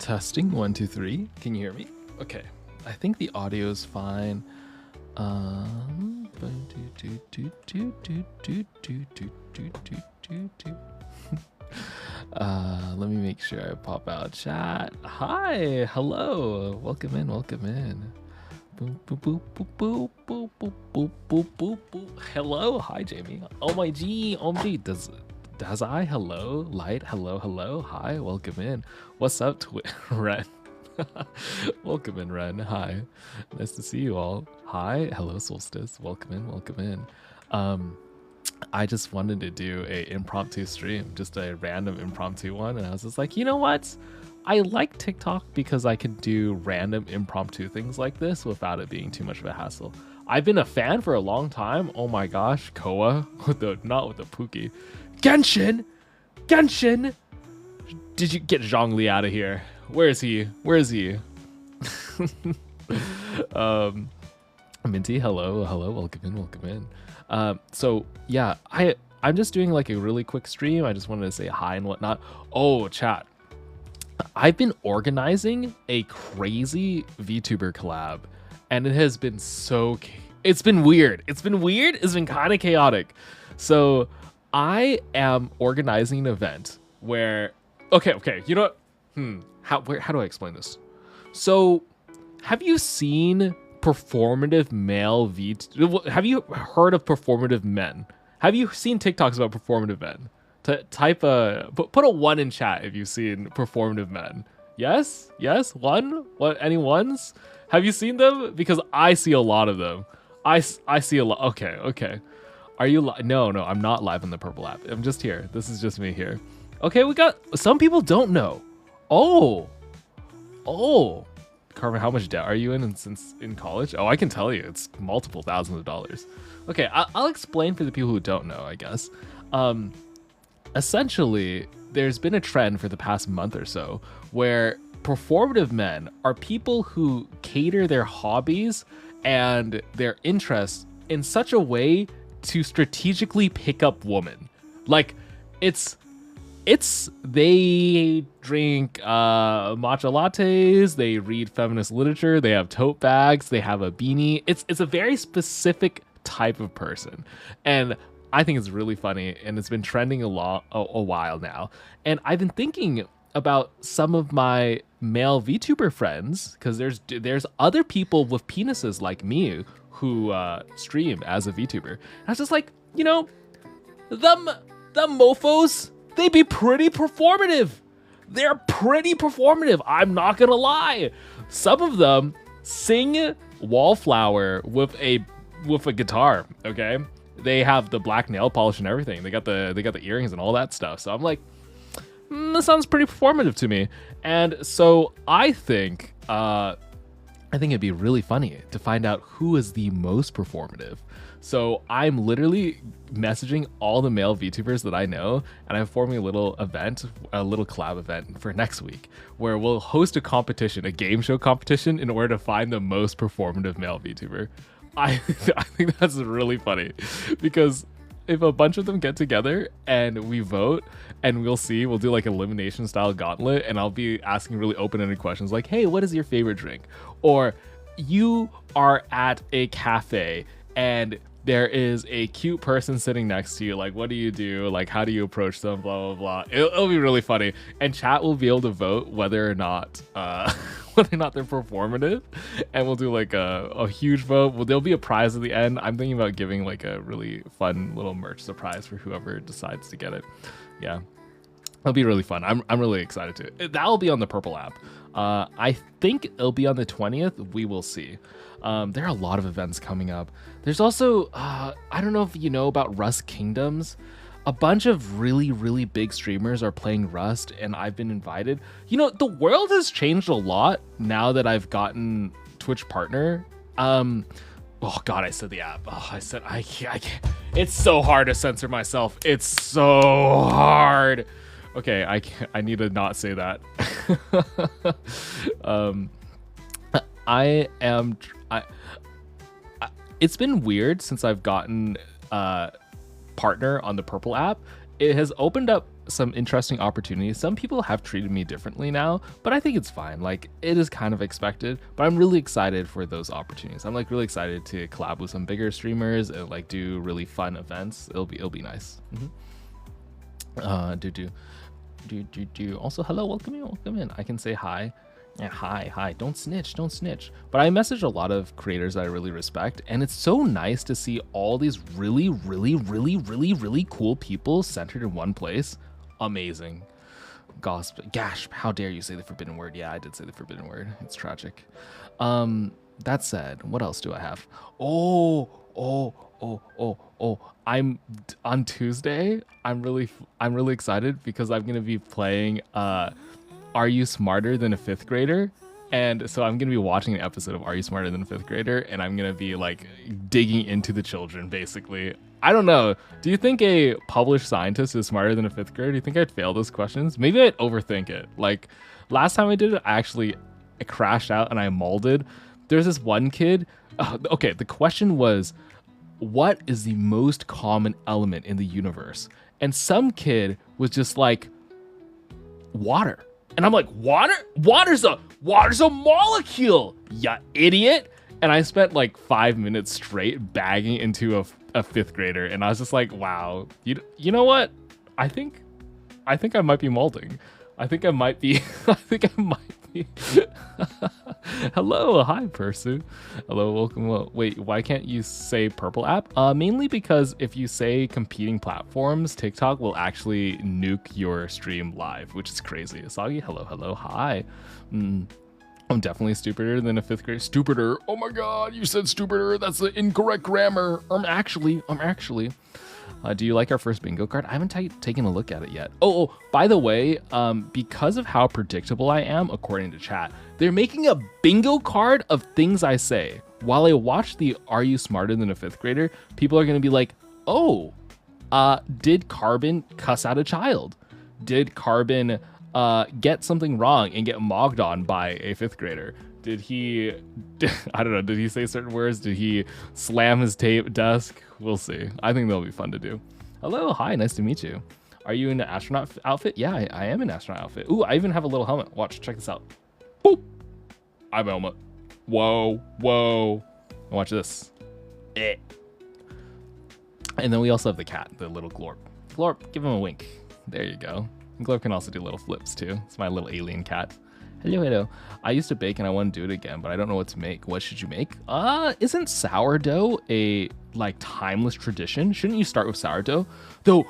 Testing 1 2 3. Can you hear me? Okay. I think the audio is fine. Let me make sure I pop out chat. Hi, hello, welcome in, welcome in. Boop, boop, boop, boop, boop, boop, boop, boop, boop, boop, boop. Hello, hi Jamie. Oh my G, does I? Hello, light. Hello. Hi, welcome in. What's up, Ren? Welcome in, Ren. Hi, nice to see you all. Hi, hello, Solstice. Welcome in. I just wanted to do a impromptu stream, just a random impromptu one, and I was just like, you know what? I like TikTok because I can do random impromptu things like this without it being too much of a hassle. I've been a fan for a long time. Oh my gosh, Koa not with the Pookie. Genshin! Did you get Zhongli out of here? Where is he? Minty, hello, welcome in. So yeah, I'm just doing like a really quick stream. I just wanted to say hi and whatnot. Oh, chat. I've been organizing a crazy VTuber collab, and it has been it's been weird. It's been kind of chaotic. So I am organizing an event where, okay, you know what? How do I explain this? So, have you seen performative male have you heard of performative men? Have you seen TikToks about performative men? Put a 1 in chat if you've seen performative men. Yes, 1. What? Any ones? Have you seen them? Because I see a lot of them. I see a lot. Okay. Are you no, I'm not live on the Purple app. I'm just here. This is just me here. Okay, we got some people don't know. Oh, Karbon, how much debt are you in college? Oh, I can tell you, it's multiple thousands of dollars. Okay, I'll explain for the people who don't know, I guess. Essentially, there's been a trend for the past month or so where performative men are people who cater their hobbies and their interests in such a way to strategically pick up women. Like, they drink matcha lattes, they read feminist literature, they have tote bags, they have a beanie. It's a very specific type of person, and I think it's really funny, and it's been trending a while now. And I've been thinking about some of my male VTuber friends, because there's other people with penises like me who stream as a VTuber. And I was just like, you know, the mofos, they be pretty performative. They're pretty performative. I'm not gonna lie. Some of them sing Wallflower with a guitar. Okay, they have the black nail polish and everything. They got the earrings and all that stuff. So I'm like, this sounds pretty performative to me. And so I think it'd be really funny to find out who is the most performative. So I'm literally messaging all the male VTubers that I know, and I'm forming a little collab event for next week where we'll host a competition, a game show competition, in order to find the most performative male VTuber. I think that's really funny, because if a bunch of them get together and we vote, and we'll do like elimination style gauntlet, and I'll be asking really open-ended questions like, hey, what is your favorite drink? Or you are at a cafe and there is a cute person sitting next to you, like, what do you do? Like, how do you approach them? Blah, blah, blah. It'll be really funny. And chat will be able to vote whether or not they're performative. And we'll do like a huge vote. Well, there'll be a prize at the end. I'm thinking about giving like a really fun little merch surprise for whoever decides to get it. Yeah, it'll be really fun. I'm really excited to. That'll be on the Purple app. I think it'll be on the 20th. We will see. There are a lot of events coming up. There's also, I don't know if you know about Rust Kingdoms. A bunch of really, really big streamers are playing Rust, and I've been invited. You know, the world has changed a lot now that I've gotten Twitch partner. Oh God, I said the app. Oh, I can't. It's so hard to censor myself. It's so hard. Okay, I need to not say that. It's been weird since I've gotten partner on the Purple app. It has opened up some interesting opportunities. Some people have treated me differently now, but I think it's fine. Like, it is kind of expected, but I'm really excited for those opportunities. I'm like really excited to collab with some bigger streamers and like do really fun events. It'll be nice. Also, hello, welcome in. I can say hi. Yeah, hi. Don't snitch. But I message a lot of creators that I really respect, and it's so nice to see all these really cool people centered in one place. Amazing. Gosh, how dare you say the forbidden word? Yeah, I did say the forbidden word. It's tragic. That said, what else do I have? I'm on Tuesday. I'm really excited because I'm gonna be playing Are You Smarter Than a Fifth Grader? And so I'm gonna be watching an episode of Are You Smarter Than a Fifth Grader, and I'm gonna be like digging into the children, basically. I don't know. Do you think a published scientist is smarter than a fifth grader? Do you think I'd fail those questions? Maybe I'd overthink it. Like last time I did it, I crashed out and I molded. There's this one kid. Okay, the question was, what is the most common element in the universe? And some kid was just like, water. And I'm like, water? Water's a molecule, ya idiot. And I spent like 5 minutes straight bagging into a fifth grader, and I was just like, wow, you know what? I think I might be molding. I think I might be. Hello, hi, Persu. Hello, welcome. Wait, why can't you say purple app? Mainly because if you say competing platforms, TikTok will actually nuke your stream live, which is crazy. Asagi, hello, hi. I'm definitely stupider than a fifth grade. Stupider. Oh my god, you said stupider. That's the incorrect grammar. I'm actually. Do you like our first bingo card? I haven't taken a look at it yet. Oh, by the way, because of how predictable I am, according to chat, they're making a bingo card of things I say. While I watch the Are You Smarter Than a Fifth Grader, people are going to be like, oh, did Karbon cuss out a child? Did Karbon get something wrong and get mogged on by a fifth grader? Did he, I don't know, did he say certain words? Did he slam his desk? We'll see. I think that'll be fun to do. Hello, hi, nice to meet you. Are you in an astronaut outfit? Yeah, I am in an astronaut outfit. Ooh, I even have a little helmet. Watch, check this out. Boop. I have a helmet. Whoa. Watch this. Eh. And then we also have the cat, the little Glorp. Glorp, give him a wink. There you go. Glorp can also do little flips too. It's my little alien cat. Hello. I used to bake and I want to do it again, but I don't know what to make. What should you make? Isn't sourdough a like timeless tradition? Shouldn't you start with sourdough? Though,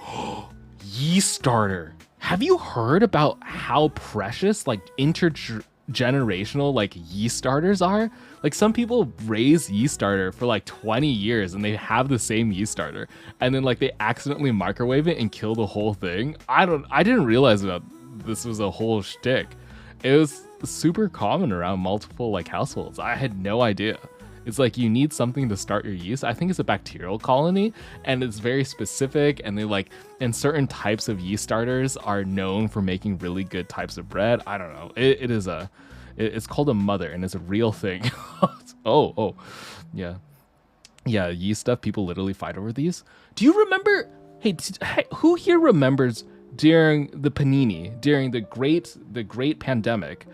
yeast starter. Have you heard about how precious like intergenerational like yeast starters are? Like some people raise yeast starter for like 20 years and they have the same yeast starter, and then like they accidentally microwave it and kill the whole thing. I didn't realize that this was a whole shtick. It was super common around multiple like households. I had no idea. It's like you need something to start your yeast. I think it's a bacterial colony, and it's very specific, and and certain types of yeast starters are known for making really good types of bread. I don't know. It's called a mother, and it's a real thing. oh, yeah, yeast stuff. People literally fight over these. Do you remember? Hey, who here remembers during the panini, during the great pandemic,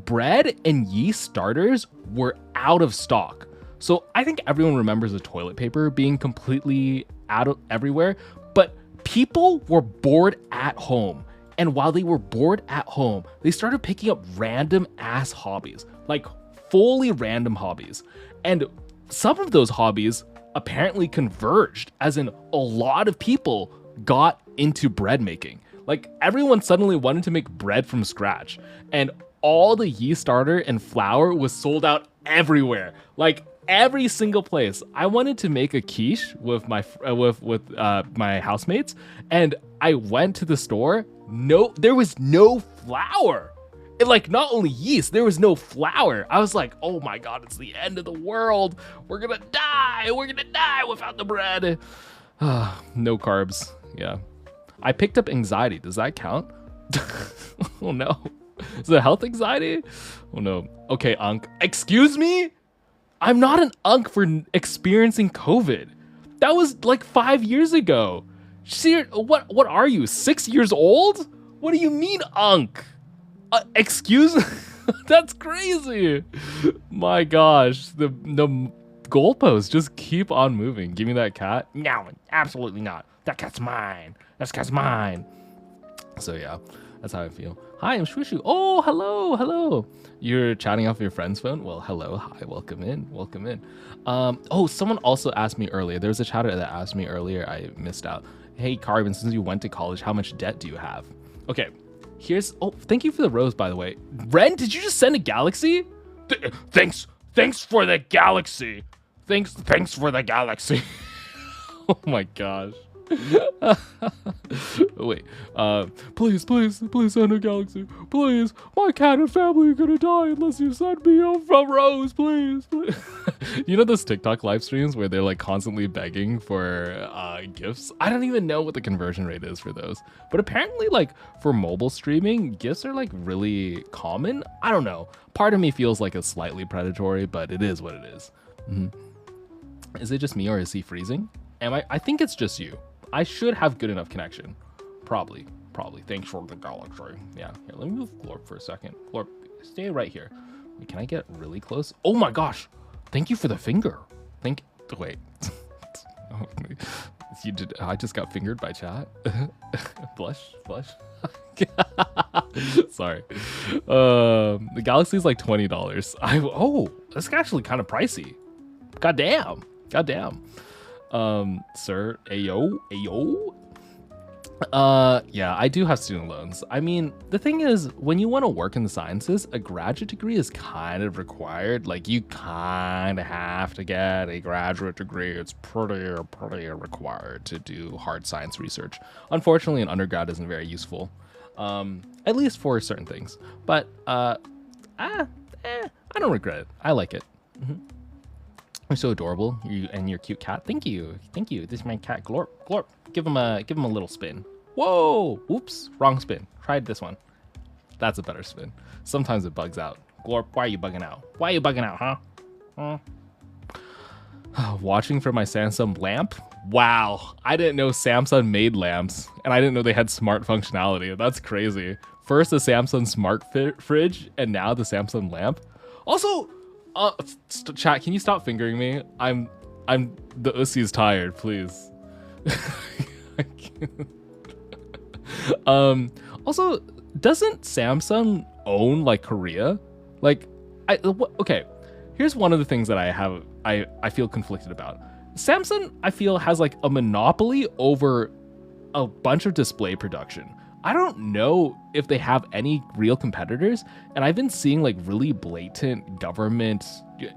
bread and yeast starters were out of stock. So I think everyone remembers the toilet paper being completely out of everywhere, but people were bored at home. And while they were bored at home, they started picking up random ass hobbies, like fully random hobbies. And some of those hobbies apparently converged, as in a lot of people got into bread making. Like everyone suddenly wanted to make bread from scratch, and all the yeast starter and flour was sold out everywhere. Like every single place. I wanted to make a quiche with my my housemates, and I went to the store. No, there was no flour. And like not only yeast, there was no flour. I was like, oh my god, it's the end of the world. We're gonna die. We're gonna die without the bread. No carbs. Yeah. I picked up anxiety. Does that count? Oh no. Is it health anxiety? Oh no. Okay, Unk. Excuse me? I'm not an Unk for experiencing COVID. That was like 5 years ago. What are you, 6 years old? What do you mean, Unk? Excuse me? That's crazy. My gosh, the goalposts just keep on moving. Give me that cat. No, absolutely not. That cat's mine. That cat's mine. So yeah, that's how I feel. Hi, I'm Shwishu. Oh, hello. You're chatting off your friend's phone? Well, hello, hi, welcome in. Oh, someone also asked me earlier. There was a chatter that asked me earlier. I missed out. Hey, Karbon, since you went to college, how much debt do you have? Okay, oh, thank you for the rose, by the way. Ren, did you just send a galaxy? Thanks for the galaxy. Thanks for the galaxy. Oh my gosh. Wait, please send a galaxy. Please, my cat and family are gonna die unless you send me a rose, please. You know those TikTok live streams where they're like constantly begging for gifts? I don't even know what the conversion rate is for those, but apparently like for mobile streaming, gifts are like really common. I don't know. Part of me feels like it's slightly predatory, but it is what it is. Is it just me or is he freezing? I think it's just you. I should have good enough connection. Probably. Thanks for the galaxy. Yeah, here, let me move Glorp for a second. Glorp, stay right here. Wait, can I get really close? Oh my gosh. Thank you for the finger. Wait. You did. I just got fingered by chat. Blush. Sorry. The galaxy is like $20. Oh, that's actually kind of pricey. Goddamn. Sir, ayo. Yeah, I do have student loans. I mean, the thing is, when you want to work in the sciences, a graduate degree is kind of required. Like, you kind of have to get a graduate degree. It's pretty required to do hard science research. Unfortunately, an undergrad isn't very useful, at least for certain things. But I don't regret it. I like it. You're so adorable, you and your cute cat. Thank you. This is my cat, Glorp. Give him a little spin. Whoa! Oops, wrong spin. Tried this one. That's a better spin. Sometimes it bugs out. Glorp, why are you bugging out? Huh? Watching from my Samsung lamp. Wow, I didn't know Samsung made lamps, and I didn't know they had smart functionality. That's crazy. First the Samsung smart fridge, and now the Samsung lamp. Also. Chat, can you stop fingering me? The Ussi's tired, please. Also, doesn't Samsung own like Korea? Like, okay, here's one of the things that I feel conflicted about. Samsung, I feel, has like a monopoly over a bunch of display production. I don't know if they have any real competitors, and I've been seeing like really blatant government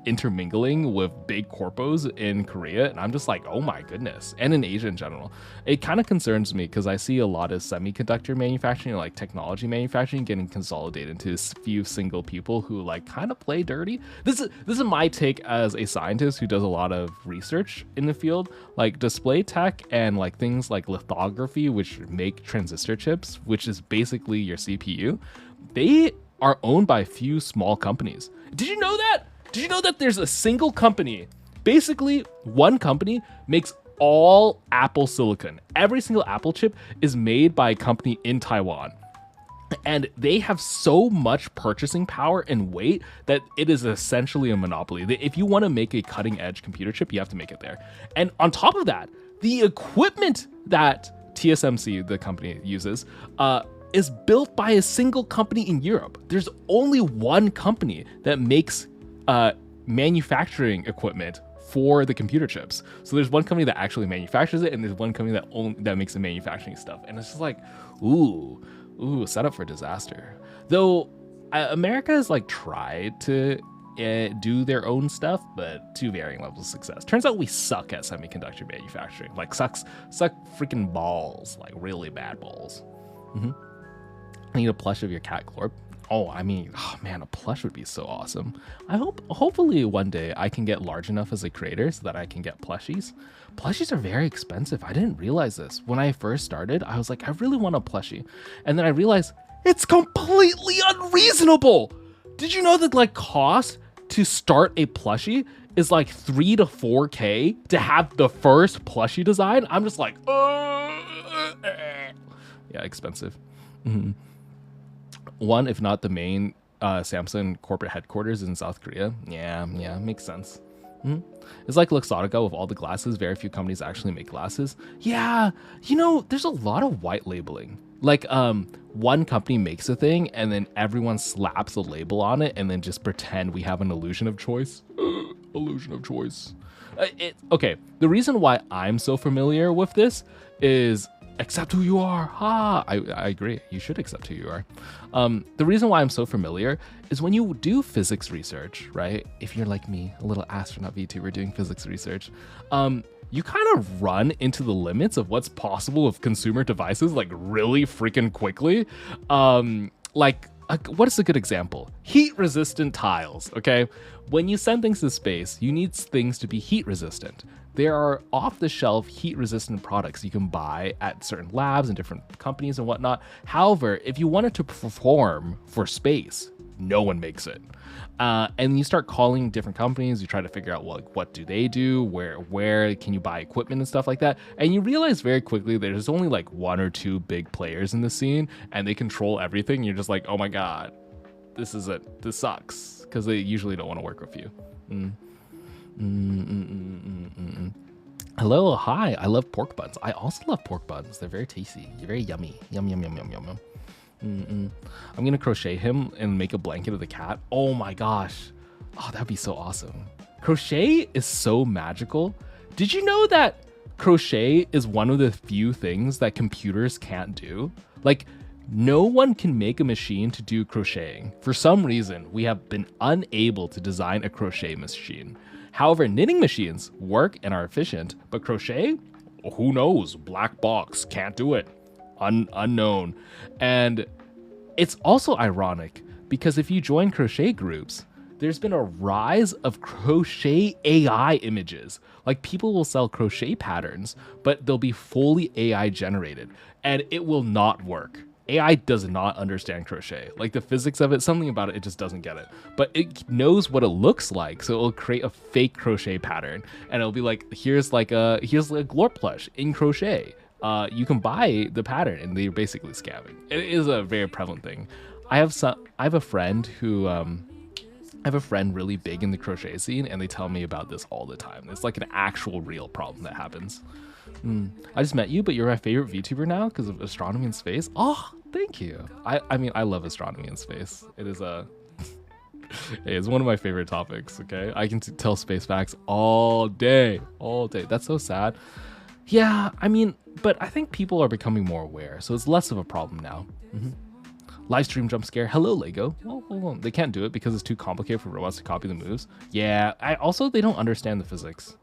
intermingling with big corpos in Korea, and I'm just like, oh my goodness, and in Asia in general. It kind of concerns me because I see a lot of semiconductor manufacturing, like technology manufacturing, getting consolidated into a few single people who like kind of play dirty. This is my take as a scientist who does a lot of research in the field, like display tech and like things like lithography, which make transistor chips, which is basically your CPU. They are owned by a few small companies. Did you know that? Did you know that there's a single company, basically one company makes all Apple silicon. Every single Apple chip is made by a company in Taiwan. And they have so much purchasing power and weight that it is essentially a monopoly. If you want to make a cutting edge computer chip, you have to make it there. And on top of that, the equipment that TSMC, the company, uses, is built by a single company in Europe. There's only one company that makes manufacturing equipment for the computer chips. So there's one company that actually manufactures it, and there's one company that makes the manufacturing stuff. And it's just like, ooh, set up for disaster. Though America has like tried to do their own stuff, but to varying levels of success. Turns out we suck at semiconductor manufacturing. Like suck freaking balls, like really bad balls. I need a plush of your cat, Glorp. Oh, I mean, oh man, a plush would be so awesome. Hopefully one day I can get large enough as a creator so that I can get plushies. Plushies are very expensive. I didn't realize this. When I first started, I was like, I really want a plushie. And then I realized it's completely unreasonable. Did you know that like cost to start a plushie is like $3 to $4K to have the first plushie design? I'm just like, Yeah, expensive. Mhm. One, if not the main Samsung corporate headquarters in South Korea. Yeah, makes sense. Mhm. It's like Luxottica with all the glasses. Very few companies actually make glasses. Yeah, there's a lot of white labeling. Like, one company makes a thing and then everyone slaps a label on it and then just pretend we have an illusion of choice. Illusion of choice. Okay, the reason why I'm so familiar with this is accept who you are. I agree. You should accept who you are. The reason why I'm so familiar is when you do physics research, right? If you're like me, a little astronaut VTuber doing physics research, you kind of run into the limits of what's possible with consumer devices like really freaking quickly. What is a good example? Heat resistant tiles, okay? When you send things to space, you need things to be heat resistant. There are off-the-shelf heat-resistant products you can buy at certain labs and different companies and whatnot. However, if you want it to perform for space, no one makes it. And you start calling different companies, you try to figure out what do they do, where can you buy equipment and stuff like that. And you realize very quickly there's only like one or two big players in the scene and they control everything. You're just like, oh my God, this is it. This sucks. Because they usually don't want to work with you. Hello, hi. I love pork buns. I also love pork buns. They're very tasty. They're very yummy. Yum, yum, yum, yum, yum. I'm gonna crochet him and make a blanket of the cat. Oh my gosh. Oh, that'd be so awesome. Crochet is so magical. Did you know that crochet is one of the few things that computers can't do? Like, no one can make a machine to do crocheting. For some reason, we have been unable to design a crochet machine. However, knitting machines work and are efficient, but crochet, who knows? Black box, can't do it. Unknown. And it's also ironic because if you join crochet groups, there's been a rise of crochet AI images. Like, people will sell crochet patterns, but they'll be fully AI generated and it will not work. AI does not understand crochet. Like, the physics of it, something about it, it just doesn't get it. But it knows what it looks like, so it'll create a fake crochet pattern, and it'll be like, here's like a Glorp plush in crochet. You can buy the pattern, and they're basically scamming. It is a very prevalent thing. I have a friend who I have a friend really big in the crochet scene, and they tell me about this all the time. It's like an actual real problem that happens. I just met you, but you're my favorite VTuber now because of astronomy and space. Oh, thank you. I mean, I love astronomy and space. It is it's one of my favorite topics. Okay, I can tell space facts all day. That's so sad. Yeah, I mean, but I think people are becoming more aware, so it's less of a problem now. Live stream jump scare. Hello, Lego. Well, they can't do it because it's too complicated for robots to copy the moves. Yeah, they don't understand the physics.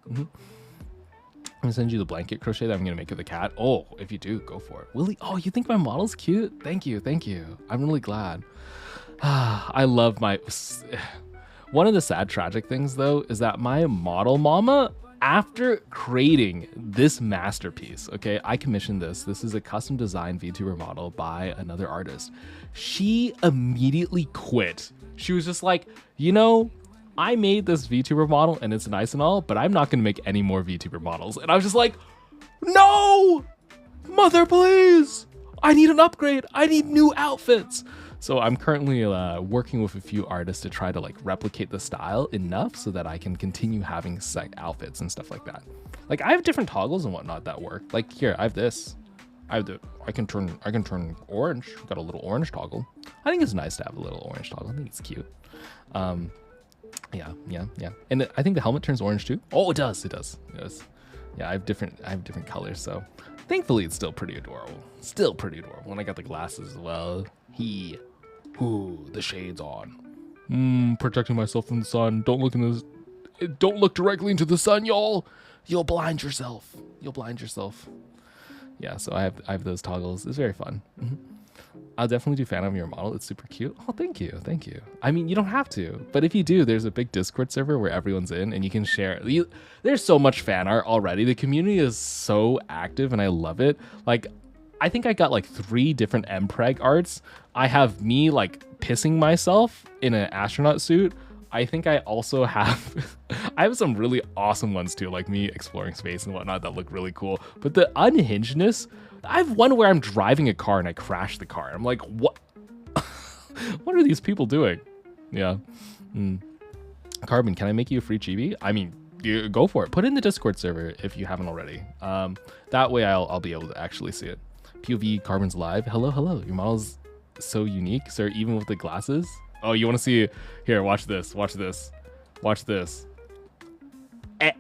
I'm gonna send you the blanket crochet that I'm gonna make of the cat. Oh, if you do, go for it. Willie, oh, you think my model's cute? Thank you. I'm really glad. I love my... One of the sad, tragic things, though, is that my model mama, after creating this masterpiece, okay, I commissioned this. This is a custom designed VTuber model by another artist. She immediately quit. She was just like, I made this VTuber model and it's nice and all, but I'm not going to make any more VTuber models. And I was just like, no, mother, please. I need an upgrade. I need new outfits. So I'm currently working with a few artists to try to like replicate the style enough so that I can continue having set outfits and stuff like that. Like, I have different toggles and whatnot that work. Like, here, I have this. I can turn orange. Got a little orange toggle. I think it's nice to have a little orange toggle. I think it's cute. Yeah. And I think the helmet turns orange too. Oh, it does. Yeah, I have different colors, so thankfully it's still pretty adorable. And I got the glasses as well. The shades on. Protecting myself from the sun. Don't look directly into the sun, y'all. You'll blind yourself. Yeah, so I have those toggles. It's very fun. I'll definitely do fan of your model. It's super cute. Oh, thank you. I mean, you don't have to, but if you do, there's a big Discord server where everyone's in and you can share. There's so much fan art already. The community is so active and I love it. Like, I think I got like 3 different mpreg arts. I have me like pissing myself in an astronaut suit. I think I also have, I have some really awesome ones too, like me exploring space and whatnot that look really cool. But the unhingedness I have one where I'm driving a car and I crash the car. I'm like, what? What are these people doing? Yeah. Karbon, can I make you a free chibi? I mean, you go for it. Put it in the Discord server if you haven't already. That way I'll be able to actually see it. POV Karbon's live. Hello, hello. Your model's so unique, sir, even with the glasses. Oh, you want to see? Here, watch this. Watch this. Watch this. Eh.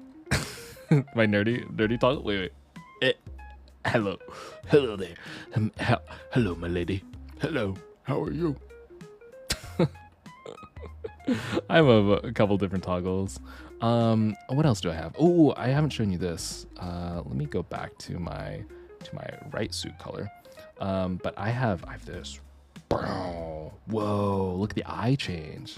My nerdy talk. Wait. Eh. Hello. Hello there. Hello, my lady. Hello. How are you? I have a couple different toggles. What else do I have? Oh, I haven't shown you this. Let me go back to my right suit color. But I have this. Whoa, look at the eye change.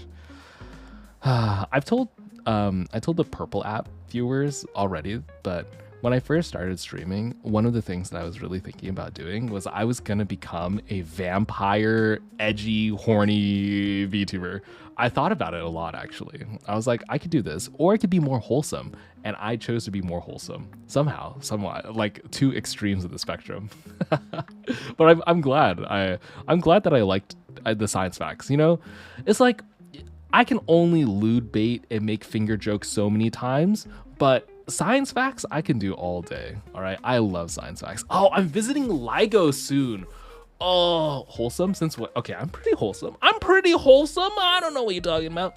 I told the Purple app viewers already, but when I first started streaming, one of the things that I was really thinking about doing was I was gonna become a vampire, edgy, horny VTuber. I thought about it a lot, actually. I was like, I could do this, or I could be more wholesome, and I chose to be more wholesome somehow, somewhat, like two extremes of the spectrum. But I'm glad. I'm glad that I liked the science facts. You know, it's like I can only lewd bait and make finger jokes so many times, but science facts I can do all day. All right, I love science facts. Oh, I'm visiting LIGO soon. Oh, wholesome since what? Okay, I'm pretty wholesome. I don't know what you're talking about.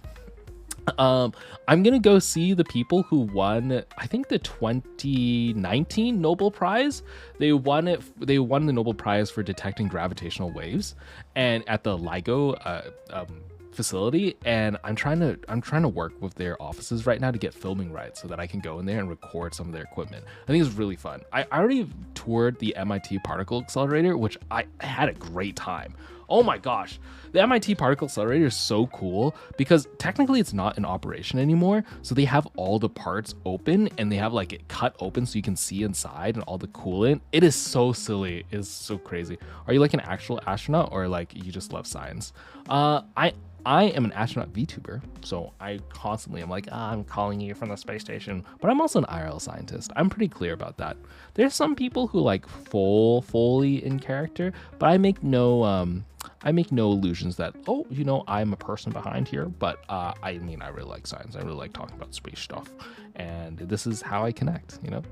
I'm gonna go see the people who won, I think, the 2019 Nobel Prize. They won the Nobel Prize for detecting gravitational waves, and at the LIGO facility, and I'm trying to work with their offices right now to get filming rights so that I can go in there and record some of their equipment. I think it's really fun. I already toured the MIT Particle Accelerator, which I had a great time. Oh my gosh, the MIT Particle Accelerator is so cool because technically it's not in operation anymore. So they have all the parts open and they have like it cut open so you can see inside and all the coolant. It is so silly. It is so crazy. Are you like an actual astronaut or like you just love science? I am an astronaut VTuber, so I constantly am like, I'm calling you from the space station, but I'm also an IRL scientist. I'm pretty clear about that. There's some people who like fully in character, but I make no illusions that, oh, you know, I'm a person behind here, but I mean, I really like science. I really like talking about space stuff, and this is how I connect, you know?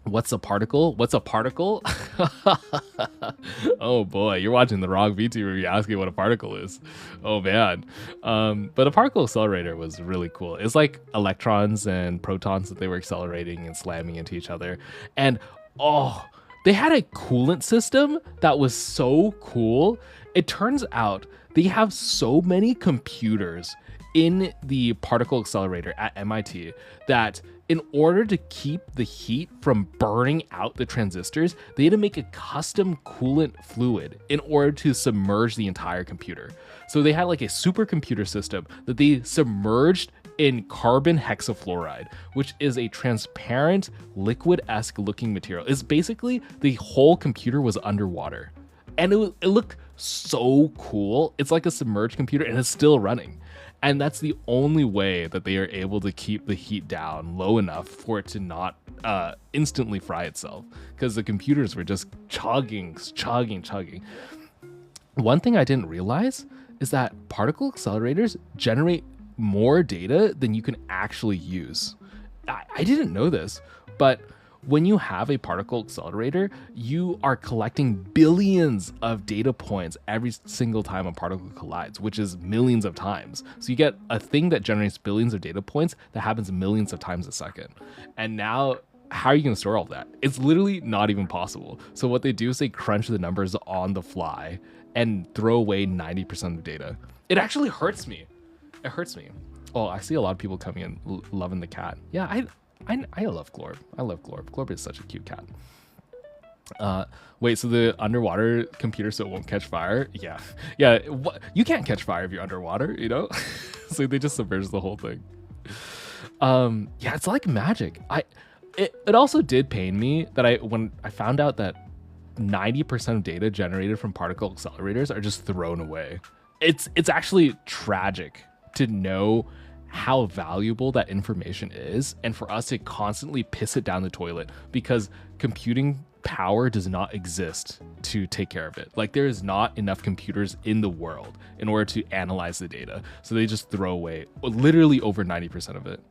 What's a particle? What's a particle? Oh boy, you're watching the wrong VTuber. You're asking what a particle is. Oh man. But a particle accelerator was really cool. It's like electrons and protons that they were accelerating and slamming into each other. And oh, they had a coolant system that was so cool. It turns out they have so many computers in the particle accelerator at MIT that in order to keep the heat from burning out the transistors, they had to make a custom coolant fluid in order to submerge the entire computer. So they had like a supercomputer system that they submerged in carbon hexafluoride, which is a transparent liquid-esque looking material. It's basically the whole computer was underwater. And it looked so cool. It's like a submerged computer and it's still running. And that's the only way that they are able to keep the heat down low enough for it to not instantly fry itself, because the computers were just chugging. One thing I didn't realize is that particle accelerators generate more data than you can actually use. I didn't know this, but when you have a particle accelerator, you are collecting billions of data points every single time a particle collides, which is millions of times. So you get a thing that generates billions of data points that happens millions of times a second. And now, how are you going to store all that? It's literally not even possible. So what they do is they crunch the numbers on the fly and throw away 90% of the data. It actually hurts me. It hurts me. Oh, I see a lot of people coming in loving the cat. Yeah, I love Glorb. I love Glorb. Glorb is such a cute cat. Wait, so the underwater computer so it won't catch fire? Yeah. You can't catch fire if you're underwater, you know? So they just submerge the whole thing. Yeah, it's like magic. It also did pain me that when I found out that 90% of data generated from particle accelerators are just thrown away. It's actually tragic to know how valuable that information is, and for us to constantly piss it down the toilet because computing power does not exist to take care of it. Like, there is not enough computers in the world in order to analyze the data, so they just throw away literally over 90% of it.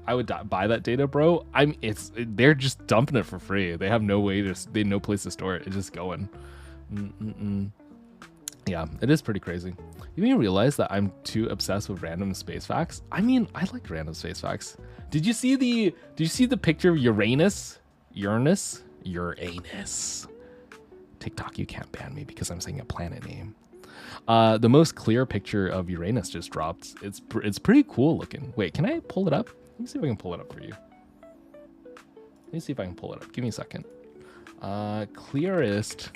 I would buy that data, bro. They're just dumping it for free. They have no place to store it. It's just going. Yeah, it is pretty crazy. You even realize that I'm too obsessed with random space facts? I mean, I like random space facts. Did you see the picture of Uranus? TikTok, you can't ban me because I'm saying a planet name. The most clear picture of Uranus just dropped. It's pretty cool looking. Wait, can I pull it up? Let me see if I can pull it up for you. Let me see if I can pull it up. Give me a second. Clearest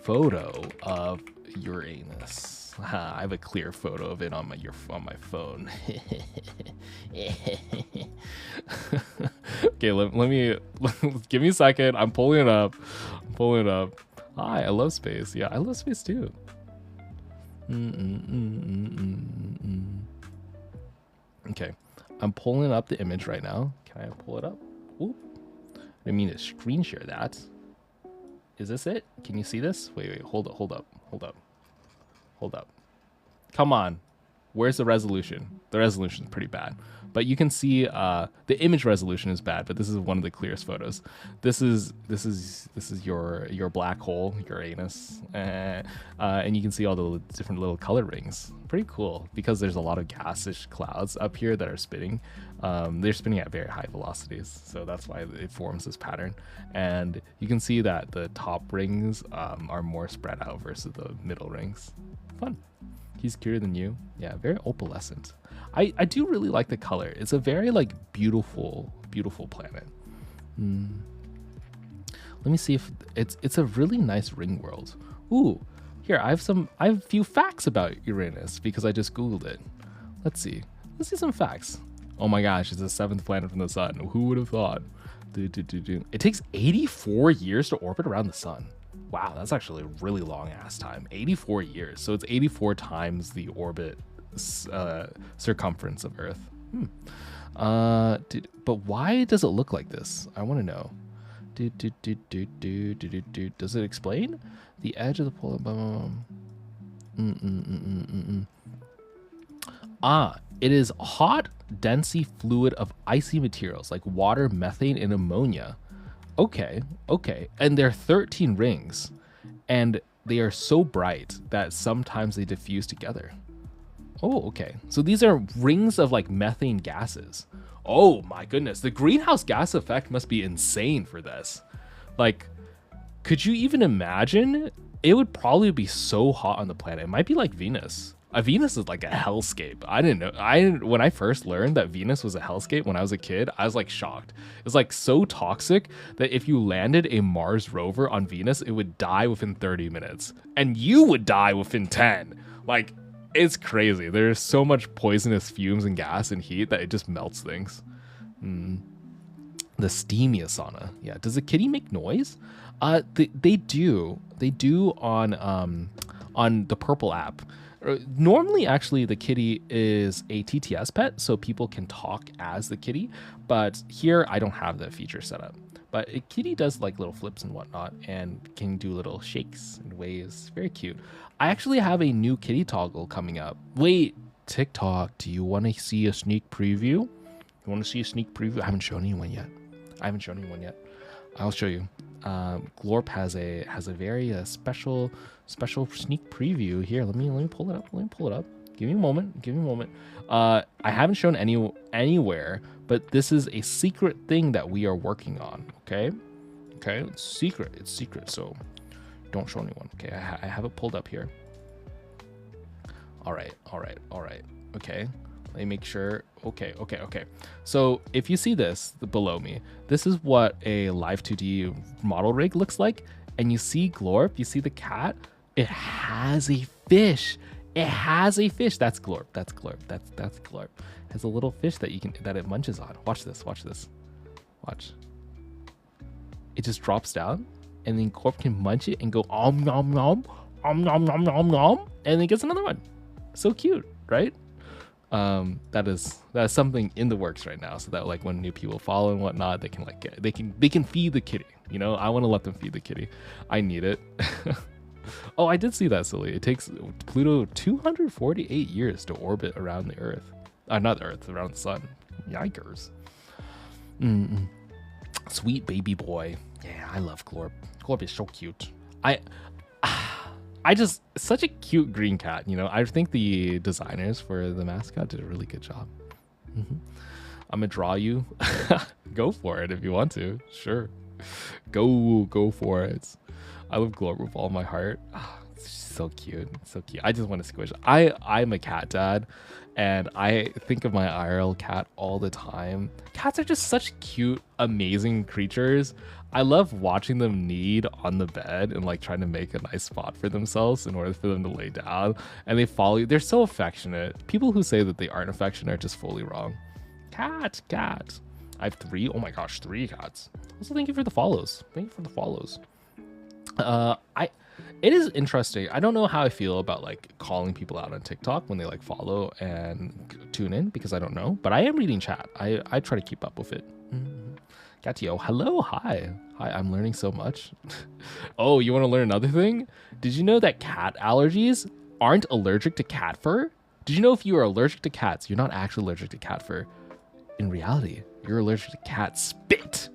photo of Uranus. I have a clear photo of it on my phone. Okay, let me give me a second. I'm pulling it up. Hi, I love space. Yeah, I love space too. Okay, I'm pulling up the image right now. Can I pull it up? Oop. I didn't mean to screen share that. Is this it? Can you see this? Wait, hold up. Come on. Where's the resolution? The resolution is pretty bad, but you can see the image resolution is bad, but this is one of the clearest photos. This is your black hole, Uranus, and you can see all the different little color rings. Pretty cool because there's a lot of gaseous clouds up here that are spinning. They're spinning at very high velocities, so that's why it forms this pattern. And you can see that the top rings are more spread out versus the middle rings. Fun. He's cuter than you. Yeah, very opalescent. I do really like the color. It's a very like beautiful planet. Let me see if it's a really nice ring world. Ooh, here I have a few facts about Uranus because I just Googled it. Let's see some facts. Oh my gosh, it's the 7th planet from the sun. Who would have thought? It takes 84 years to orbit around the sun. Wow, that's actually a really long ass time. 84 years. So it's 84 times the orbit circumference of Earth. But why does it look like this? I want to know. Does it explain? The edge of the polar. It is a hot, densey fluid of icy materials like water, methane, and ammonia. Okay. And there are 13 rings, and they are so bright that sometimes they diffuse together. Oh, okay. So these are rings of like methane gases. Oh my goodness. The greenhouse gas effect must be insane for this. Like, could you even imagine? It would probably be so hot on the planet. It might be like Venus. Venus is like a hellscape. I didn't know. When I first learned that Venus was a hellscape when I was a kid, I was like shocked. It's like so toxic that if you landed a Mars rover on Venus, it would die within 30 minutes, and you would die within 10. Like, it's crazy. There's so much poisonous fumes and gas and heat that it just melts things. The steamy sauna. Yeah. Does the kitty make noise? They do. They do on the Purple app. Normally, actually, the kitty is a TTS pet, so people can talk as the kitty. But here, I don't have that feature set up. But a kitty does like little flips and whatnot, and can do little shakes and waves. Very cute. I actually have a new kitty toggle coming up. Wait, TikTok, do you want to see a sneak preview? You want to see a sneak preview? I haven't shown anyone yet. I'll show you. Glorp has a very special sneak preview here. Let me pull it up. Give me a moment. I haven't shown anywhere, but this is a secret thing that we are working on. Okay, it's secret. So don't show anyone. Okay, I have it pulled up here. All right. Okay, let me make sure. Okay. So if you see this below me, this is what a Live 2D model rig looks like. And you see Glorp, you see the cat. It has a fish. That's Glorp. That's Glorp. It has a little fish that it munches on. Watch this. Watch. It just drops down, and then Glorp can munch it and go om nom nom, and then gets another one. So cute, right? That is something in the works right now, so that like when new people follow and whatnot, they can like they can feed the kitty. You know, I want to let them feed the kitty. I need it. Oh, I did see that, silly. It takes Pluto 248 years to orbit around the Earth. Not the Earth, around the sun. Yikers. Mm-mm. Sweet baby boy. Yeah, I love Glorp. Glorp is so cute. I just, such a cute green cat, you know. I think the designers for the mascot did a really good job. I'm gonna draw you. Go for it if you want to. Sure. Go for it. I love Glorp with all my heart. It's so cute. So cute. I just want to squish. I'm a cat dad, and I think of my IRL cat all the time. Cats are just such cute, amazing creatures. I love watching them knead on the bed and like trying to make a nice spot for themselves in order for them to lay down. And they follow you. They're so affectionate. People who say that they aren't affectionate are just fully wrong. Cat. I have 3. Oh my gosh, 3 cats. Also, thank you for the follows. It is interesting. I don't know how I feel about like calling people out on TikTok when they like follow and tune in, because I don't know, but I am reading chat. I try to keep up with it. Gatio, hello, hi, I'm learning so much. Oh, you want to learn another thing? Did you know that cat allergies aren't allergic to cat fur? Did you know if you are allergic to cats, you're not actually allergic to cat fur? In reality, you're allergic to cat spit.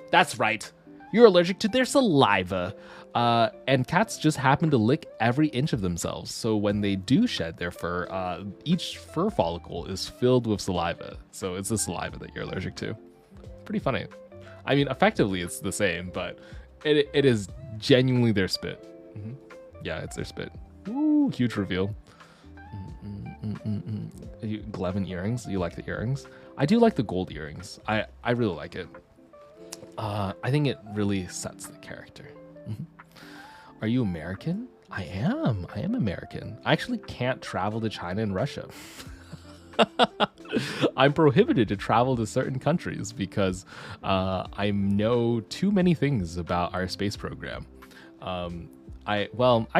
That's right. You're allergic to their saliva. And cats just happen to lick every inch of themselves. So when they do shed their fur, each fur follicle is filled with saliva. So it's the saliva that you're allergic to. Pretty funny. I mean, effectively it's the same, but it is genuinely their spit. Yeah, it's their spit. Ooh, huge reveal. Glevin earrings. You like the earrings? I do like the gold earrings. I really like it. I think it really sets the character. Are you American? I am American. I actually can't travel to China and Russia. I'm prohibited to travel to certain countries because I know too many things about our space program. I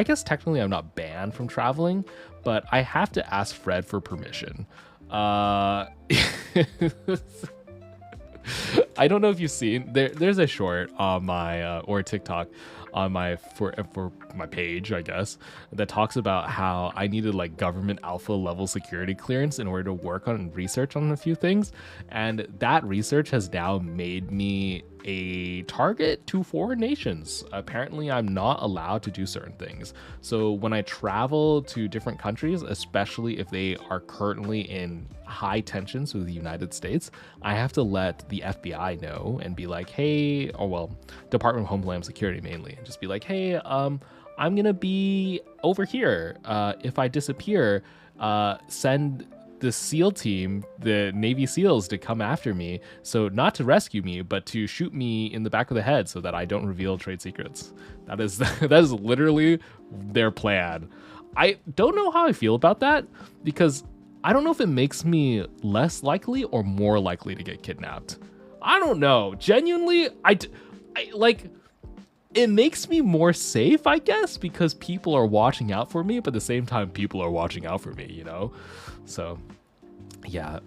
guess technically I'm not banned from traveling, but I have to ask Fred for permission. I don't know if you've seen there's a short on my or TikTok on my for my page, I guess, that talks about how I needed like government alpha level security clearance in order to work on research on a few things, and that research has now made me a target to foreign nations. Apparently I'm not allowed to do certain things. So when I travel to different countries, especially if they are currently in high tensions with the United States, I have to let the FBI know and be like, hey, Department of Homeland Security mainly, and just be like, hey, I'm gonna be over here. If I disappear, send the SEAL team, the Navy SEALs, to come after me. So not to rescue me, but to shoot me in the back of the head so that I don't reveal trade secrets. That is literally their plan. I don't know how I feel about that, because I don't know if it makes me less likely or more likely to get kidnapped. I don't know. Genuinely, I like, it makes me more safe, I guess, because people are watching out for me, but at the same time, people are watching out for me, you know? So, yeah.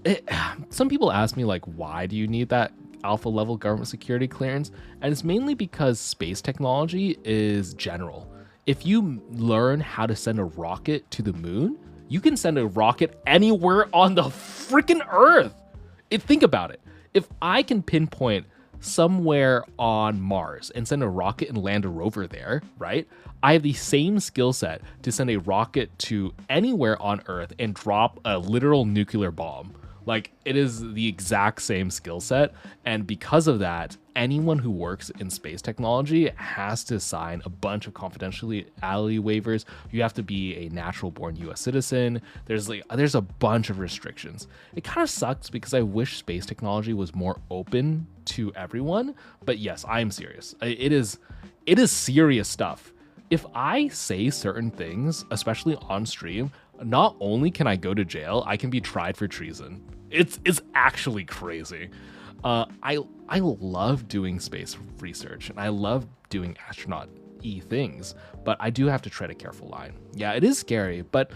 Some people ask me, like, why do you need that alpha level government security clearance? And it's mainly because space technology is general. If you learn how to send a rocket to the moon, you can send a rocket anywhere on the freaking Earth. Think about it. If I can pinpoint somewhere on Mars and send a rocket and land a rover there, right? I have the same skill set to send a rocket to anywhere on Earth and drop a literal nuclear bomb. Like, it is the exact same skill set. And because of that, anyone who works in space technology has to sign a bunch of confidentiality waivers. You have to be a natural born US citizen. There's a bunch of restrictions. It kind of sucks because I wish space technology was more open to everyone. But yes, I am serious. It is serious stuff. If I say certain things, especially on stream, not only can I go to jail, I can be tried for treason. It's actually crazy. I love doing space research and I love doing astronaut-y things, but I do have to tread a careful line. Yeah, it is scary, but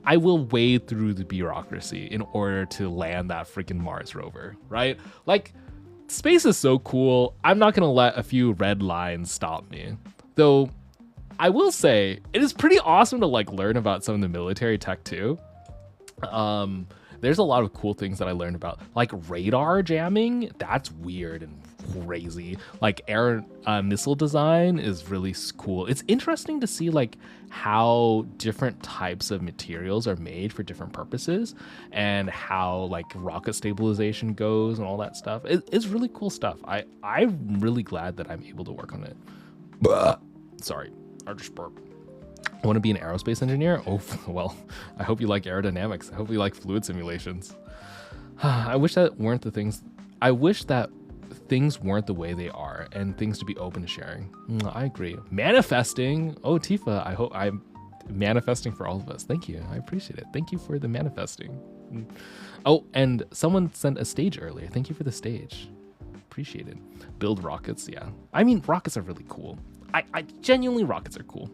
I will wade through the bureaucracy in order to land that freaking Mars rover, right? Like, space is so cool. I'm not gonna let a few red lines stop me. Though I will say it is pretty awesome to like learn about some of the military tech too. There's a lot of cool things that I learned about, like radar jamming. That's weird and crazy. Like air missile design is really cool. It's interesting to see like how different types of materials are made for different purposes, and how like rocket stabilization goes and all that stuff. It's really cool stuff. I'm really glad that I'm able to work on it. Sorry, I just burped. I want to be an aerospace engineer? Oh, well, I hope you like aerodynamics. I hope you like fluid simulations. I wish that weren't the things. I wish that things weren't the way they are and things to be open to sharing. I agree. Manifesting. Oh, Tifa, I hope I'm manifesting for all of us. Thank you. I appreciate it. Thank you for the manifesting. Oh, and someone sent a stage earlier. Thank you for the stage. Appreciate it. Build rockets. Yeah. I mean, rockets are really cool. I genuinely, rockets are cool.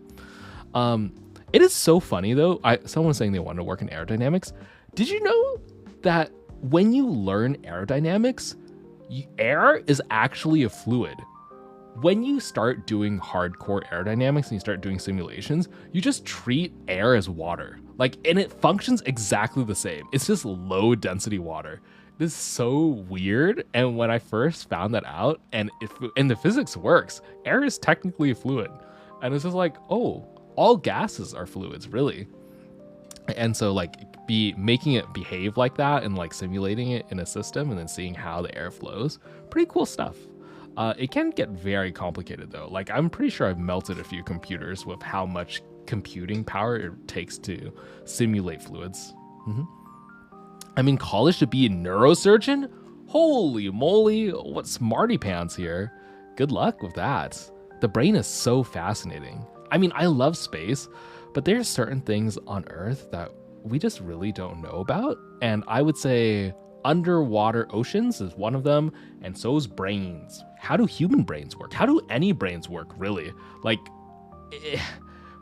It is so funny though. Someone was saying they wanted to work in aerodynamics. Did you know that when you learn aerodynamics, air is actually a fluid? When you start doing hardcore aerodynamics and you start doing simulations, you just treat air as water. Like, and it functions exactly the same. It's just low density water. This is so weird. And when I first found that out, and the physics works, air is technically a fluid. And it's just like, oh, all gases are fluids, really. And so like making it behave like that and like simulating it in a system and then seeing how the air flows, pretty cool stuff. It can get very complicated though. Like, I'm pretty sure I've melted a few computers with how much computing power it takes to simulate fluids. I'm in college to be a neurosurgeon? Holy moly, what smarty pants here. Good luck with that. The brain is so fascinating. I mean, I love space, but there's certain things on Earth that we just really don't know about. And I would say underwater oceans is one of them, and so is brains. How do human brains work? How do any brains work, really? Like,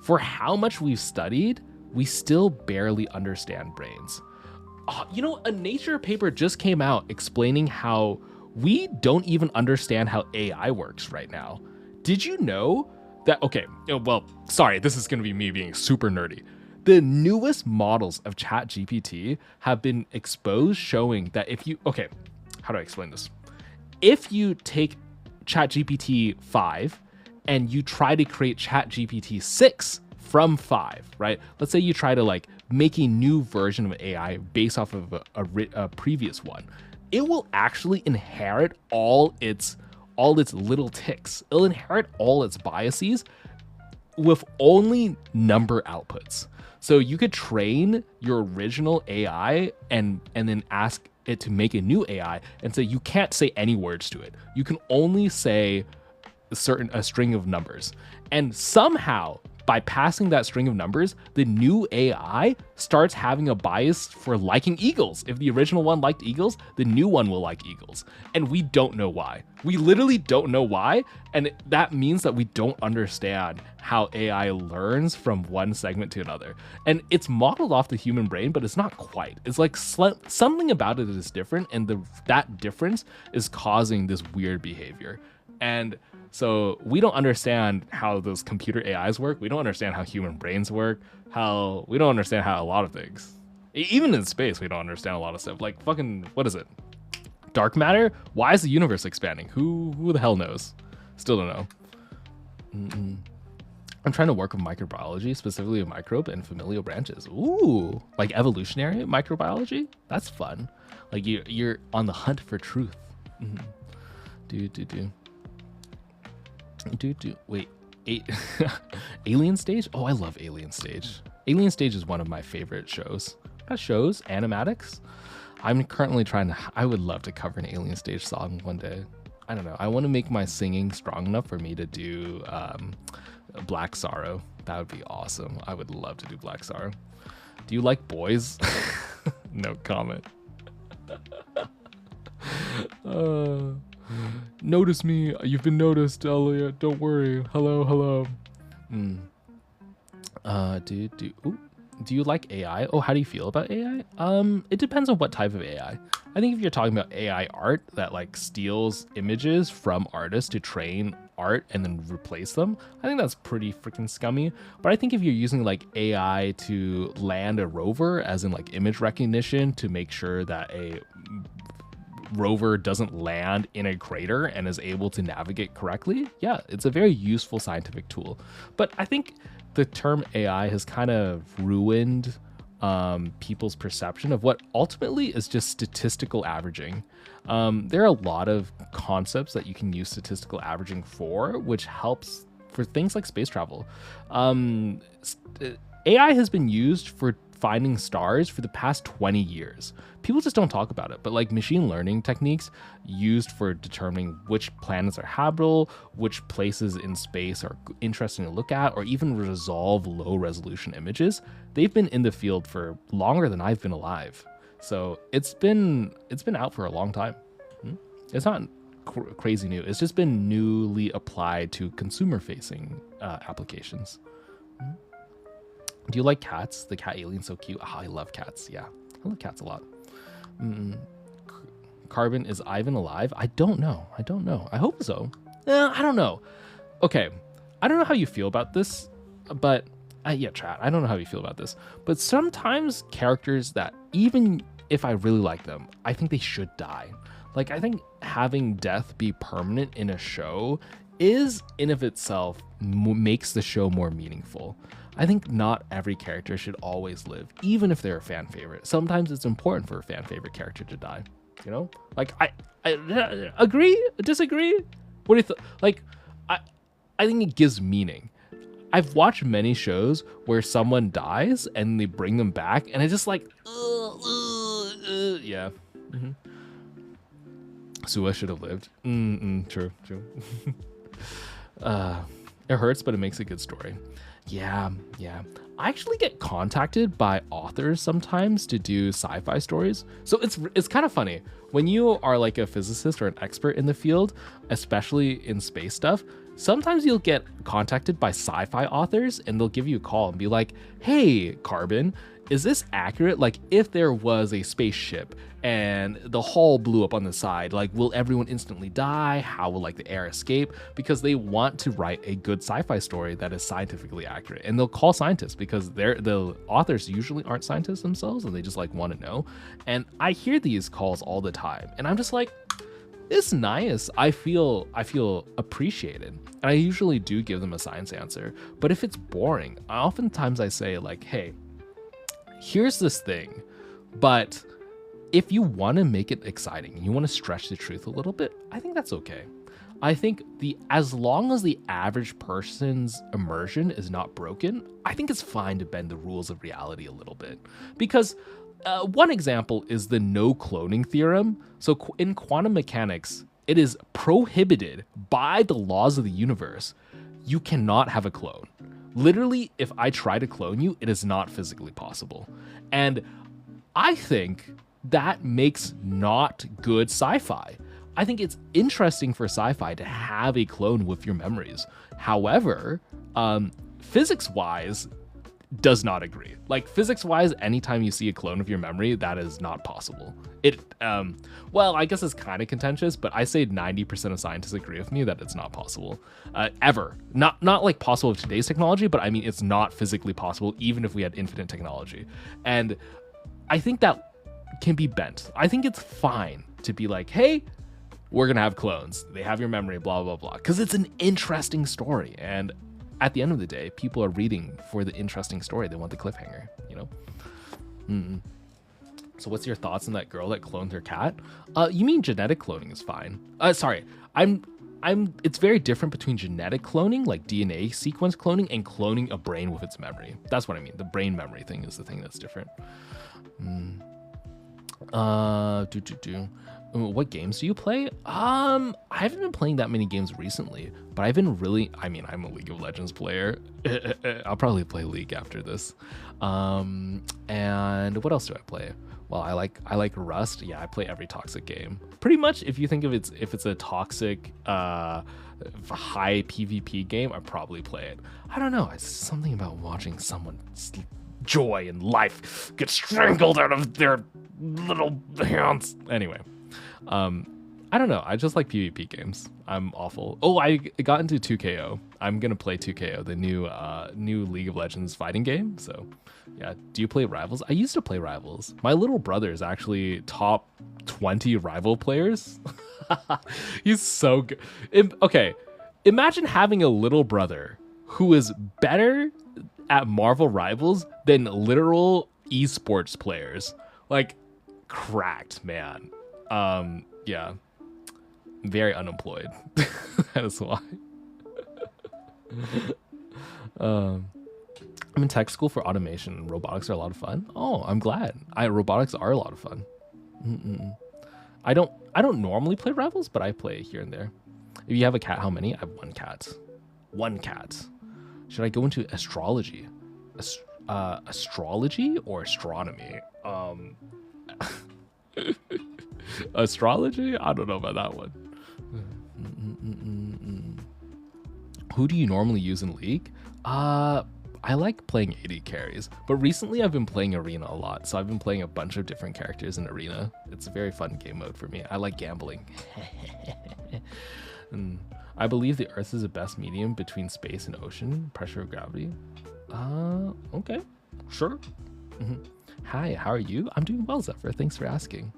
for how much we've studied, we still barely understand brains. You know, a Nature paper just came out explaining how we don't even understand how AI works right now. Did you know that, okay, well, sorry, this is going to be me being super nerdy. The newest models of ChatGPT have been exposed showing that if you, okay, how do I explain this? If you take ChatGPT 5 and you try to create ChatGPT 6 from 5, right? Let's say you try to like make a new version of AI based off of a previous one. It will actually inherit all its little ticks. It'll inherit all its biases with only number outputs. So you could train your original AI and then ask it to make a new AI and say you can't say any words to it. You can only say a string of numbers. And somehow, by passing that string of numbers, the new AI starts having a bias for liking eagles. If the original one liked eagles, the new one will like eagles. And we don't know why. We literally don't know why. And that means that we don't understand how AI learns from one segment to another. And it's modeled off the human brain, but it's not quite. It's like something about it is different, and that difference is causing this weird behavior. And so we don't understand how those computer AIs work. We don't understand how human brains work. We don't understand how a lot of things. Even in space, we don't understand a lot of stuff. Like fucking, what is it? Dark matter? Why is the universe expanding? Who the hell knows? Still don't know. I'm trying to work with microbiology, specifically with microbe and familial branches. Ooh, like evolutionary microbiology? That's fun. Like you're on the hunt for truth. Wait, Alien Stage? Oh, I love Alien Stage. Alien Stage is one of my favorite shows. Not shows, animatics. I'm currently I would love to cover an Alien Stage song one day. I don't know. I want to make my singing strong enough for me to do Black Sorrow. That would be awesome. I would love to do Black Sorrow. Do you like boys? No comment. Notice me. You've been noticed, Elliot. Don't worry. Hello. Ooh, Do you like AI? Oh, how do you feel about AI? It depends on what type of AI. I think if you're talking about AI art that like steals images from artists to train art and then replace them, I think that's pretty freaking scummy. But I think if you're using like AI to land a rover, as in like image recognition to make sure that a rover doesn't land in a crater and is able to navigate correctly, yeah, it's a very useful scientific tool. But I think the term AI has kind of ruined people's perception of what ultimately is just statistical averaging. There are a lot of concepts that you can use statistical averaging for, which helps for things like space travel. AI has been used for finding stars for the past 20 years. People just don't talk about it, but like machine learning techniques used for determining which planets are habitable, which places in space are interesting to look at, or even resolve low resolution images, they've been in the field for longer than I've been alive. So it's been out for a long time. It's not crazy new. It's just been newly applied to consumer facing applications. Do you like cats? The cat alien's so cute. Oh, I love cats. Yeah, I love cats a lot. Karbon, is Ivan alive? I don't know. I hope so. I don't know. Okay, I don't know how you feel about this, but yeah, chat. I don't know how you feel about this, but sometimes characters that even if I really like them, I think they should die. Like, I think having death be permanent in a show is in of itself makes the show more meaningful. I think not every character should always live, even if they're a fan favorite. Sometimes it's important for a fan favorite character to die, you know? Like, I agree, disagree? What do you like, I think it gives meaning. I've watched many shows where someone dies and they bring them back, and it's just like, yeah. Sua should have lived. True. It hurts, but it makes a good story. Yeah. I actually get contacted by authors sometimes to do sci-fi stories. So it's kind of funny. When you are like a physicist or an expert in the field, especially in space stuff, sometimes you'll get contacted by sci-fi authors and they'll give you a call and be like, hey, Karbon, is this accurate? Like, if there was a spaceship and the hull blew up on the side, like, will everyone instantly die? How will like the air escape? Because they want to write a good sci-fi story that is scientifically accurate, and they'll call scientists because the authors usually aren't scientists themselves, and they just like want to know. And I hear these calls all the time, and I'm just like, it's nice. I feel appreciated, and I usually do give them a science answer. But if it's boring, oftentimes I say like, hey, here's this thing, but if you want to make it exciting and you want to stretch the truth a little bit, I think that's okay. I think as long as the average person's immersion is not broken, I think it's fine to bend the rules of reality a little bit. Because one example is the no cloning theorem. So in quantum mechanics, it is prohibited by the laws of the universe. You cannot have a clone. Literally, if I try to clone you, it is not physically possible. And I think that makes not good sci-fi. I think it's interesting for sci-fi to have a clone with your memories. However, physics-wise, does not agree. Like, physics-wise, anytime you see a clone of your memory, that is not possible. Well, I guess it's kind of contentious, but I say 90% of scientists agree with me that it's not possible, ever. Not like possible with today's technology, but I mean, it's not physically possible, even if we had infinite technology. And I think that can be bent. I think it's fine to be like, hey, we're gonna have clones. They have your memory, blah, blah, blah, because it's an interesting story. And at the end of the day, people are reading for the interesting story. They want the cliffhanger, you know? So what's your thoughts on that girl that cloned her cat? You mean genetic cloning is fine. Sorry, it's very different between genetic cloning, like DNA sequence cloning, and cloning a brain with its memory. That's what I mean. The brain memory thing is the thing that's different. What games do you play? I haven't been playing that many games recently, but I've been I'm a League of Legends player. I'll probably play League after this. And what else do I play? Well, I like Rust. Yeah, I play every toxic game. Pretty much, if you think of it, if it's a toxic, high PvP game, I probably play it. I don't know. It's something about watching someone joy and life get strangled out of their little hands. Anyway, I don't know. I just like PvP games. I'm awful. Oh, I got into 2KO. I'm gonna play 2KO, the new League of Legends fighting game. So, yeah. Do you play Rivals? I used to play Rivals. My little brother is actually top 20 rival players. He's so good. Okay, imagine having a little brother who is better at Marvel Rivals than literal esports players. Like, cracked, man. Yeah. Very unemployed. That's why. I'm in tech school for automation, and robotics are a lot of fun. Oh, I'm glad. Robotics are a lot of fun. I don't normally play Rivals, but I play here and there. If you have a cat, how many? I have one cat. One cat. Should I go into astrology? Astrology or astronomy? Astrology? I don't know about that one. Who do you normally use in League? I like playing AD carries, but recently I've been playing Arena a lot, so I've been playing a bunch of different characters in Arena. It's a very fun game mode for me. I like gambling. And I believe the Earth is the best medium between space and ocean, pressure of gravity. Okay, sure. Hi, how are you? I'm doing well, Zephyr. Thanks for asking.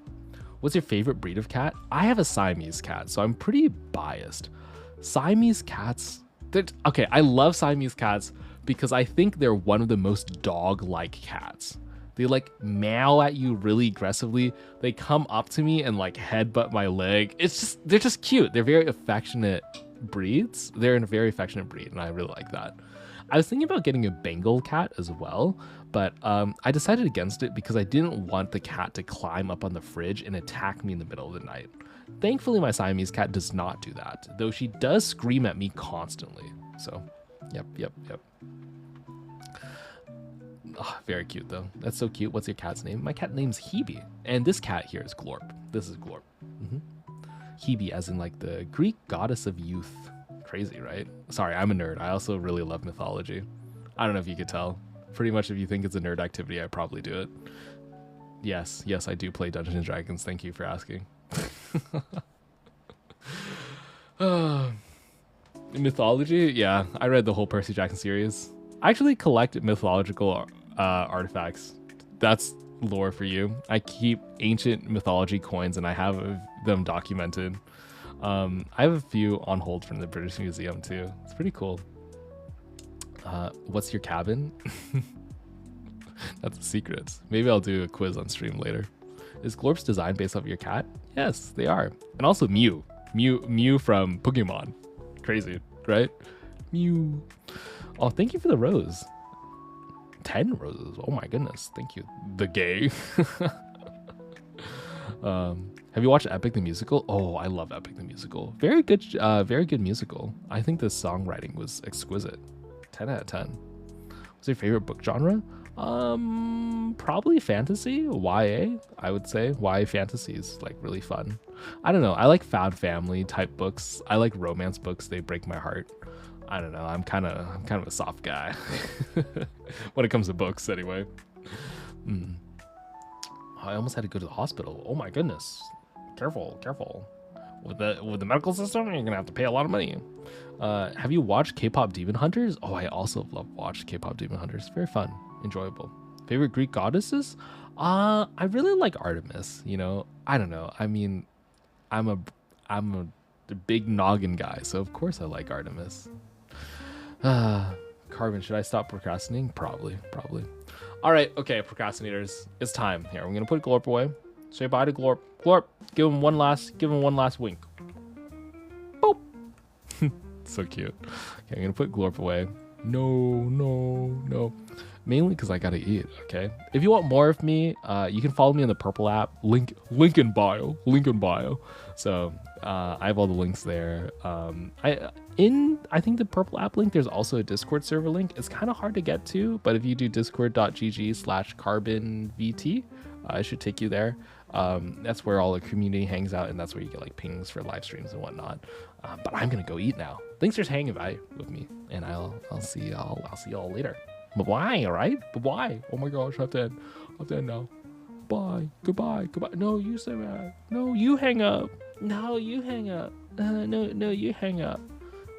What's your favorite breed of cat? I have a Siamese cat, so I'm pretty biased. Siamese cats, okay, I love Siamese cats because I think they're one of the most dog-like cats. They like meow at you really aggressively. They come up to me and like headbutt my leg. They're just cute. They're very affectionate breeds. They're a very affectionate breed, and I really like that. I was thinking about getting a Bengal cat as well, but I decided against it because I didn't want the cat to climb up on the fridge and attack me in the middle of the night. Thankfully, my Siamese cat does not do that, though she does scream at me constantly. So, yep. Oh, very cute, though. That's so cute. What's your cat's name? My cat name's Hebe, and this cat here is Glorp. This is Glorp. Hebe, as in like the Greek goddess of youth. Crazy, right? Sorry, I'm a nerd. I also really love mythology. I don't know if you could tell. Pretty much if you think it's a nerd activity, I probably do it. Yes, I do play Dungeons and Dragons. Thank you for asking. Mythology? Yeah, I read the whole Percy Jackson series. I actually collect mythological artifacts. That's lore for you. I keep ancient mythology coins and I have them documented. I have a few on hold from the British Museum too. It's pretty cool. What's your cabin? That's a secret. Maybe I'll do a quiz on stream later. Is Glorp's design based off your cat? Yes, they are. And also Mew from Pokemon. Crazy, right? Mew. Oh, thank you for the rose. 10 roses. Oh my goodness. Thank you. The gay. Have you watched Epic the Musical? Oh, I love Epic the Musical. Very good musical. I think the songwriting was exquisite. 10 out of 10. What's your favorite book genre? Probably fantasy, YA, I would say. YA fantasy is like really fun. I don't know. I like found family type books. I like romance books. They break my heart. I don't know. I'm kind of a soft guy when it comes to books anyway. I almost had to go to the hospital. Oh my goodness. Careful. With the medical system, you're gonna have to pay a lot of money. Have you watched K-pop Demon Hunters? Oh, I also watched K-pop Demon Hunters. Very fun, enjoyable. Favorite Greek goddesses? I really like Artemis. You know, I don't know. I mean, I'm a big noggin guy, so of course I like Artemis. Karbon, should I stop procrastinating? Probably. All right, okay, procrastinators, it's time. Here, I'm gonna put Glorp away. Say bye to Glorp. Glorp, give him one last wink. Boop. So cute. Okay, I'm gonna put Glorp away. No. Mainly because I gotta eat. Okay. If you want more of me, you can follow me on the Purple app. Link in bio. So I have all the links there. I think the Purple app link, there's also a Discord server link. It's kind of hard to get to, but if you do discord.gg/carbonvt, it should take you there. That's where all the community hangs out, and that's where you get like pings for live streams and whatnot. But I'm gonna go eat now. Thanks for hanging by with me, and I'll see y'all later. Bye-bye, all right? Bye-bye. Oh my gosh, I have to end. I have to end now. Bye. Goodbye. Goodbye. No, you say bye. No, you hang up. No, you hang up. No, you hang up.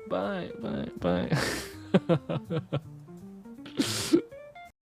Bye. Bye. Bye.